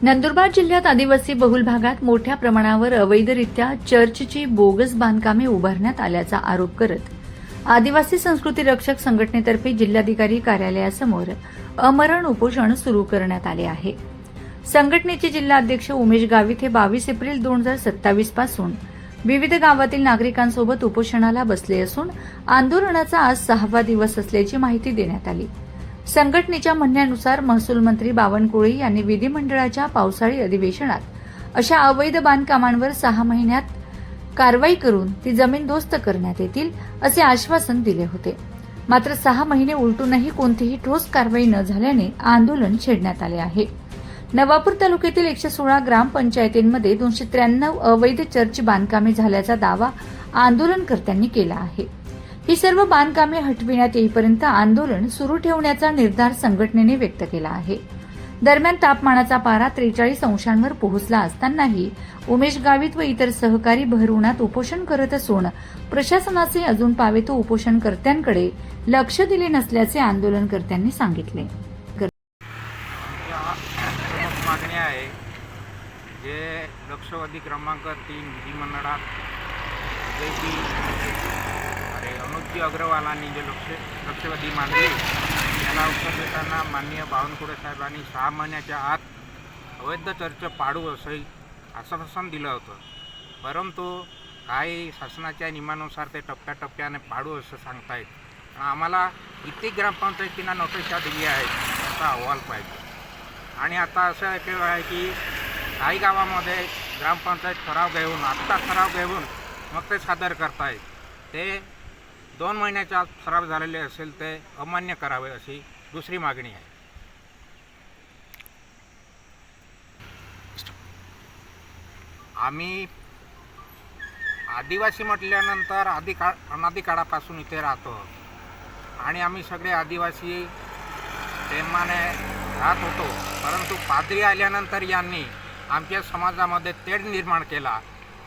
नंदुरबार जिल्ह्यात आदिवासी बहुल भागात मोठ्या प्रमाणावर अवैधरित्या चर्चची बोगस बांधकामे उभारण्यात आल्याचा आरोप करत आदिवासी संस्कृती रक्षक संघटनेतर्फे जिल्हाधिकारी कार्यालयासमोर अमरण उपोषण सुरू करण्यात आले आहे। संघटनेचे जिल्हा अध्यक्ष उमेश गावित हे 22 एप्रिल 2027 पासून विविध गावातील नागरिकांसोबत उपोषणाला बसले असून आंदोलनाचा आज 6वा दिवस असल्याची माहिती देण्यात आली। संघटनेच्या म्हणण्यानुसार महसूल मंत्री बावनकुळे यांनी विधिमंडळाच्या पावसाळी अधिवेशनात अशा अवैध बांधकामांवर 6 महिन्यात कारवाई करून ती जमीनदोस्त करण्यात येतील असे आश्वासन दिले होते। मात्र 6 महिने उलटूनही कोणतीही ठोस कारवाई न झाल्याने आंदोलन छेडण्यात आले आहे। नवापूर तालुक्यातील 116 ग्रामपंचायतींमध्ये 293 अवैध चर्च बांधकामे झाल्याचा दावा आंदोलनकर्त्यांनी केला आहे। ही सर्व बांधकामे हटविण्यात येईपर्यंत आंदोलन सुरू ठेवण्याचा निर्धार संघटनेने व्यक्त केला आहे। दरम्यान तापमानाचा पारा 43 अंशांवर पोहोचला असतानाही उमेश गावित व इतर सहकारी भर उन्हात उपोषण करत असून प्रशासनाचे अजून पावेतो उपोषणकर्त्यांकडे लक्ष दिले नसल्याचे आंदोलनकर्त्यांनी सांगितले। मागणी आहे जे लक्षवादी क्रमांक 3 विधिमंडळात अनुज अग्रवालांनी जे लक्षवादी मांडली त्याला उत्तर देताना माननीय बावनकुळे साहेबांनी 6 महिन्याच्या आत अवैध चर्च पाडू असंही आश्वासन दिलं होतं, परंतु काही शासनाच्या नियमानुसार ते टप्प्याटप्प्याने पाडू असं सांगतायत। आम्हाला किती ग्रामपंचायतींना नोटिसा दिली आहे याचा अहवाल पाहिजे। आणि आता असं आहे की काही गावामध्ये ग्रामपंचायत ठराव घेऊन मग ते सादर करतायत। ते 2 महिन्याच्या आत खराब झालेले असेल ते अमान्य करावे अशी दुसरी मागणी आहे। आम्ही आदिवासी म्हटल्यानंतर अनादी काळापासून इथे राहतो आणि आम्ही सगळे आदिवासी प्रेमाने राहत होतो, परंतु पाद्री आल्यानंतर यांनी आमच्या समाजामध्ये तेढ निर्माण केला।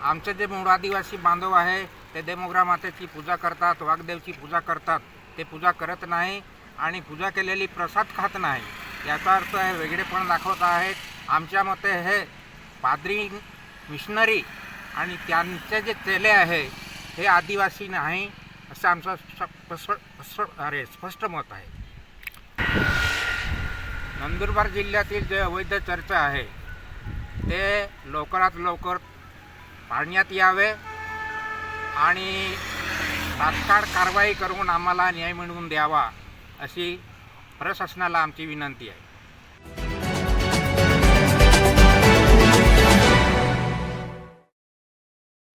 आमचे जे मूळ आदिवासी बांधव आहे ते देवमोगरा मातेची पूजा करतात, वाघदेवची पूजा करतात, ते पूजा करत नाही आणि पूजा केलेली प्रसाद खात नाही। याचा अर्थ हे वेगळेपण दाखवत आहेत। आमच्या मते हे पाद्री मिशनरी आणि त्यांचे जे चेले आहे हे आदिवासी नाही असं आमचं स्पष्ट मत आहे। नंदुरबार जिल्ह्यातील जे अवैध चर्च आहे ते लवकरात लवकर पाडण्यात यावे आणि तात्काळ कारवाई करून आम्हाला न्याय मिळवून द्यावा अशी प्रशासनाला आमची विनंती आहे।